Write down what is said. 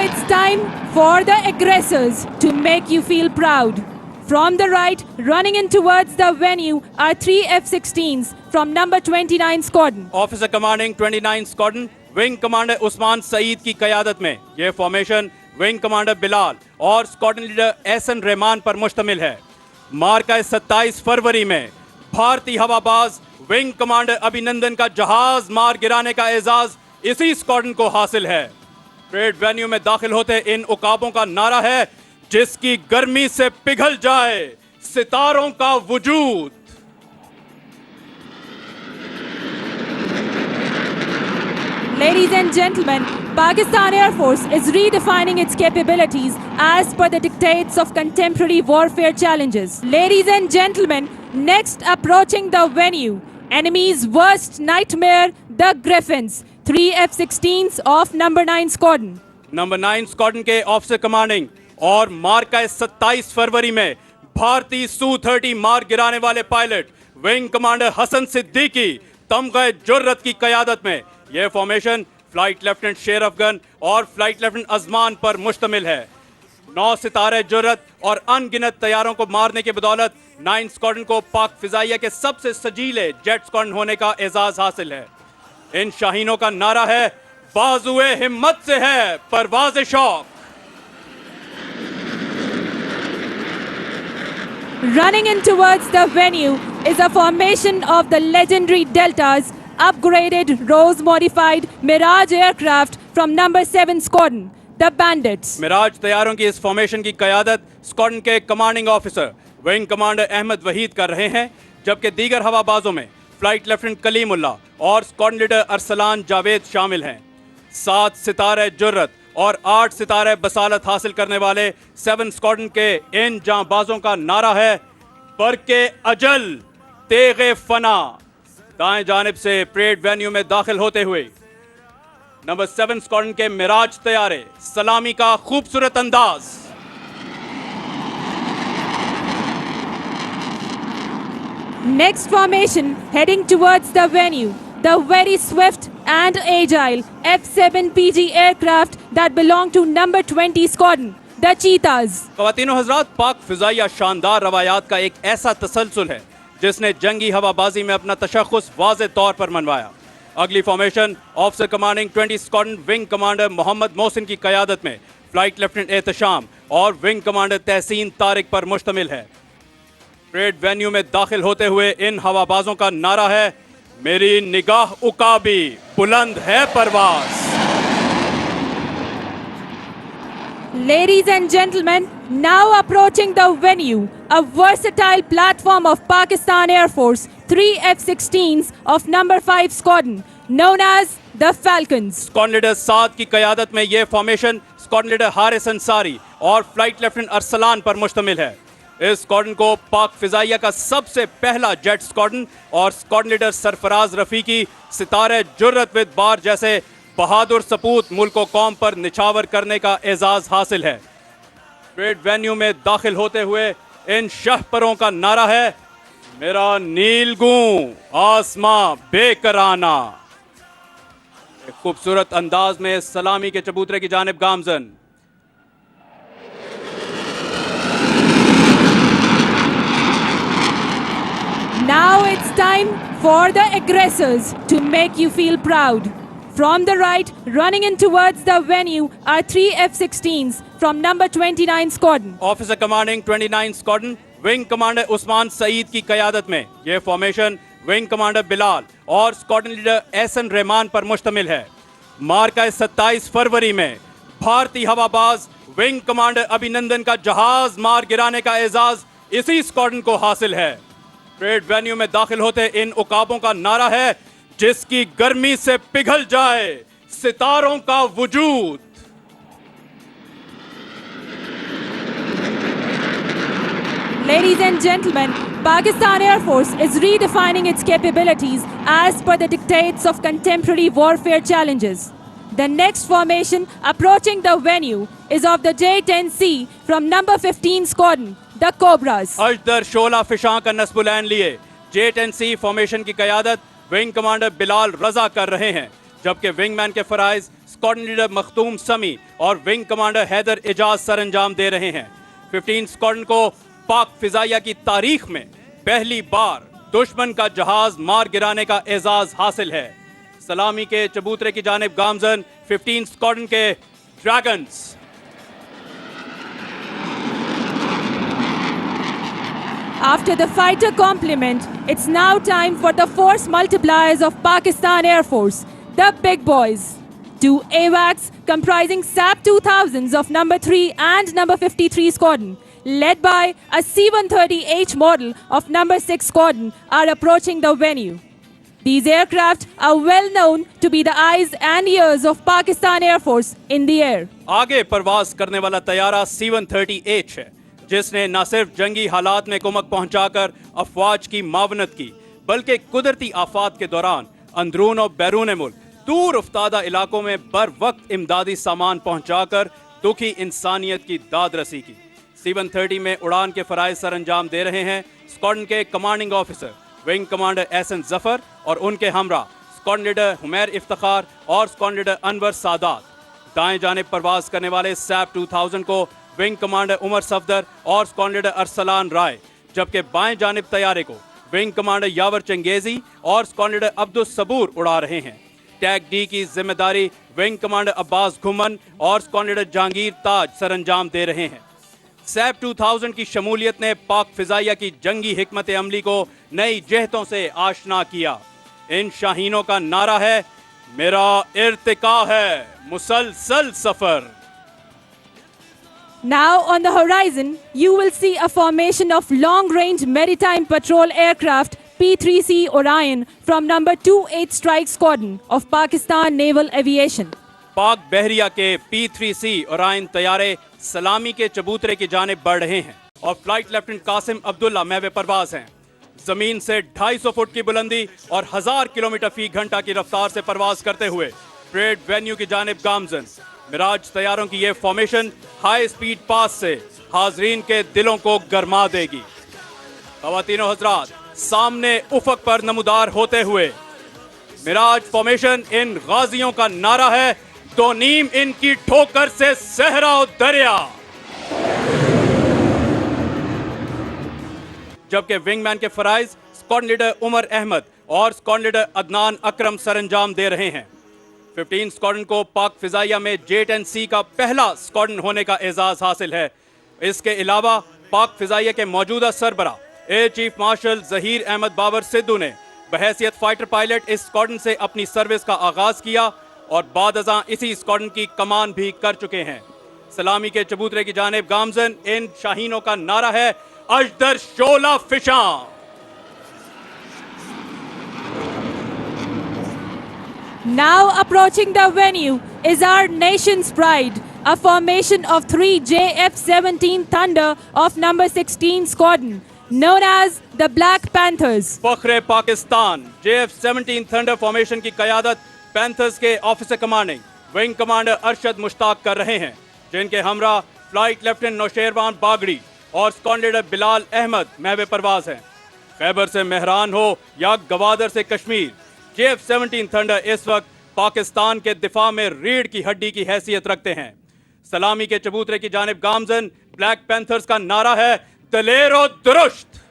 it's time for the aggressors to make you feel proud. From the right, running in towards the venue are 3 F-16s from number 29 Squadron. Officer commanding 29 Squadron, Wing Commander Usman Saeed की क़यादत में ये formation wing commander Bilal और squadron leader Ehsan Rahman पर मुश्तमिल है। मार्का 27 फरवरी में भारतीय हवाबाज विंग कमांडर अभिनंदन का जहाज मार गिराने का एजाज इसी स्क्वाड्रन को हासिल है। परेड वेन्यू में दाखिल होते इन उकाबों का नारा है, जिसकी गर्मी से पिघल जाए सितारों का वजूद। Ladies and gentlemen, Pakistan Air Force is redefining its capabilities as per the dictates of contemporary warfare challenges. Ladies and gentlemen, next approaching the venue, enemy's worst nightmare, the Griffins, 3 F-16s of number 9 Squadron. Number 9 squadron के officer commanding और मार्का 27 फरवरी में भारतीय Su-30 मार गिराने वाले pilot wing commander Hasan Siddiqui तमग़े जुर्रत की क़यादत में यह फॉर्मेशन फ्लाइट लेफ्टिनेंट शेर अफगन और फ्लाइट लेफ्टिनेंट अजमान पर मुश्तमिल है। 9 सितारे जुर्रत और अनगिनत तैयारों को मारने की बदौलत 9 स्क्वाड्रन को पाक फिजाइया के सबसे सजीले जेट स्क्वाड्रन होने का एजाज हासिल है। इन शाहीनों का नारा है, बाजुए हिम्मत से है परवाज़ शौक। Running in towards the venue is a formation of the legendary Deltas upgraded Rose modified Mirage aircraft from number 7 Squadron, the Bandits. Miraj तैयारों की इस फॉर्मेशन की क़यादत स्क्वाड्रन के commanding officer wing commander Ahmad Waheed कर रहे हैं, जबकि दीगर हवाबाजों में फ्लाइट लेफ्टिनेंट कलीमुल्लाह और स्क्वाड्रन लीडर अरसलान जावेद शामिल हैं। 7 सितारे जुर्रत और 8 सितारे बसालत हासिल करने वाले 7 स्क्वाड्रन के इन जांबाजों का नारा है, बरके अजल तेगे फना। दाएं जानिब से परेड वेन्यू में दाखिल होते हुए नंबर 7 स्क्वाड्रन के मिराज तैयारे, सलामी का खूबसूरत अंदाज। Next formation heading towards the venue, the very swift and agile F-7PG aircraft that belong to number 20 Squadron, the Cheetahs. ख़वातीनो हज़रात, पाक फ़िज़ाइया शानदार रवायात का एक ऐसा तसलसल है जिसने जंगी हवाबाजी में अपना तशख़्ख़ुस वाज़े तौर पर मनवाया। अगली formation officer commanding 20 squadron wing commander Mohammad Mohsin की क़यादत में फ्लाइट लेफ्टिनेंट एहतशाम और विंग कमांडर तहसीन तारिक पर मुश्तमिल है। परेड वेन्यू में दाखिल होते हुए इन हवाबाजों का नारा है, मेरी निगाह उकाबी बुलंद है परवाज़। Ladies and gentlemen, now approaching the venue, a versatile platform of Pakistan Air Force, 3 F-16s of number 5 Squadron, known as the Falcons. Squadron leader Saad की क़यादत में यह formation squadron leader Haris Ansari और फ्लाइट लेफ्टिनेंट अरसलान पर मुश्तमिल है। इस स्क्वाड्रन को पाक फिजाइया का सबसे पहला जेट स्क्वाड्रन और स्क्वाड्रन लीडर सरफराज रफीकी सितारे जुर्रत विद बार जैसे बहादुर सपूत मुल्क व कौम पर निछावर करने का एजाज हासिल है। परेड वेन्यू में दाखिल होते हुए इन शहपरों का नारा है, मेरा नीलगूं आसमां बेकराना। एक खूबसूरत अंदाज में सलामी के चबूतरे की जानिब गामजन। Now it's time for the aggressors to make you feel proud. From the right, running in towards the venue are 3 F-16s from number 29 Squadron. Officer commanding 29 squadron wing commander Usman Saeed की क़यादत में यह फॉर्मेशन विंग कमांडर बिलाल और squadron leader Ehsan Rahman पर मुश्तमिल है। मार्का 27 फरवरी में भारतीय हवाबाज विंग कमांडर अभिनंदन का जहाज मार गिराने का एजाज इसी स्क्वाड्रन को हासिल है। परेड वेन्यू में दाखिल होते इन उकाबों का नारा है, जिसकी गर्मी से पिघल जाए सितारों का वजूद। Ladies and gentlemen, Pakistan Air Force is redefining its capabilities as per the dictates of contemporary warfare challenges. The next formation approaching the venue is of the J-10C from number 15 Squadron, the Cobras. अजदर शोला फिशां का नस्बुलैन लिए J-10C formation की क़यादत wing commander Bilal रजा कर रहे हैं, जबकि wingman के फराइज squadron leader Makhdoom समी और विंग कमांडर हैदर एजाज सरंजाम दे रहे हैं। 15 स्क्वाड्रन को पाक फिजाइया की तारीख में पहली बार दुश्मन का जहाज मार गिराने का एजाज हासिल है। सलामी के चबूतरे की जानिब गामजन 15 स्क्वाड्रन के dragons. After the fighter compliment, it's now time for the force multipliers of Pakistan Air Force, the big boys. 2 AWACS comprising SAP 2000s of number 3 and number 53 squadron, led by a C-130H model of number 6 squadron, are approaching the venue. These aircraft are well known to be the eyes and ears of Pakistan Air Force in the air. आगे परवाज करने वाला तैयारा C-130H है, जिसने न सिर्फ जंगी हालात में कुमक पहुंचाकर अफवाज की मावनत की, बल्कि कुदरती आफात के दौरान अंदरून और बैरून मुल्क दूर उफ्तादा इलाकों में बर वक्त इमदादी सामान पहुंचाकर दुखी इंसानियत की दाद रसी की। C-130 में उड़ान के फराइज सर अंजाम दे रहे हैं स्क्वाड्रन के commanding officer wing commander Ahsan Zafar और उनके हमरा स्क्वाड्रन लीडर हुमैर इफ्तिखार और स्क्वाड्रन लीडर अनवर सादात। दाएं जानिब परवाज करने वाले सैप 2000 को विंग कमांडर उमर सफदर और स्क्वाड्रन लीडर अरसलान राय, जबकि बाएं जानिब तैयारे को विंग कमांडर यावर चंगेजी और स्क्वाड्रन लीडर अब्दुल सबूर उड़ा रहे हैं। टैग डी की जिम्मेदारी विंग कमांडर अब्बास घुमन और स्क्वाड्रन लीडर जहांगीर ताज सरंजाम दे रहे हैं। सैप 2000 की शमूलियत ने पाक फिजाइया की जंगी हिकमत अमली को नई जहतों से आशना किया। इन शाहीनों का नारा है, मेरा इर्तिका है मुसलसल सफर। Now on the horizon, you will see a formation of long-range maritime patrol aircraft P-3C Orion from number 28 Strike Squadron of Pakistan Naval Aviation. पाक बहरिया के P-3C ओरायन तैयारे सलामी के चबूतरे की जानिब बढ़ रहे हैं और फ्लाइट लेफ्टिनेंट कासिम अब्दुल्ला महवे परवाज हैं। जमीन से 250 फुट की बुलंदी और 1000 किलोमीटर फी घंटा की रफ्तार से परवाज करते हुए परेड वेन्यू की जानिब गामजन मिराज तैयारों की यह फॉर्मेशन हाई स्पीड पास से हाजरीन के दिलों को गरमा देगी। ख़वातीनो हज़रात, सामने उफक पर नमूदार होते हुए मिराज फॉर्मेशन इन गाजियों का नारा है, तो नीम इनकी ठोकर से सहरा और दरिया। जबकि विंगमैन के फराइज स्क्वाड्रन लीडर उमर अहमद और स्क्वाड्रन लीडर अदनान अकरम सरंजाम दे रहे हैं। 15 स्क्वाड्रन को पाक फिजाइया में J-10C का पहला स्क्वाड्रन होने का एजाज हासिल है। इसके अलावा पाक फिजाइया के मौजूदा सरबरा air chief marshal Zaheer Ahmed Babar Sidhu ने बहैसियत फाइटर पायलट इस स्क्वाड्रन से अपनी सर्विस का आगाज किया और बाद अज़ां इसी स्क्वाड्रन की कमान भी कर चुके हैं। सलामी के चबूतरे की जानिब गामजन इन शाहीनों का नारा है, अजदर शोला फिशां। Now approaching the venue is our nation's pride, a formation of 3 JF-17 Thunder of number 16 Squadron, known as the Black Panthers. फख्रे पाकिस्तान JF-17 थंडर फॉर्मेशन की क़यादत पैंथर्स के officer commanding wing commander Arshad Mushtaq कर रहे हैं, जिनके हमरा फ्लाइट लेफ्टिनेंट नौशेरवान बागड़ी और स्क्वाड्रन लीडर बिलाल अहमद महवे परवाज हैं। खैबर से मेहरान हो या गवादर से कश्मीर, JF-17 थंडर इस वक्त पाकिस्तान के दिफा में रीढ़ की हड्डी की हैसियत रखते हैं। सलामी के चबूतरे की जानिब गामजन ब्लैक पैंथर्स का नारा है, दलेर और दुरुस्त।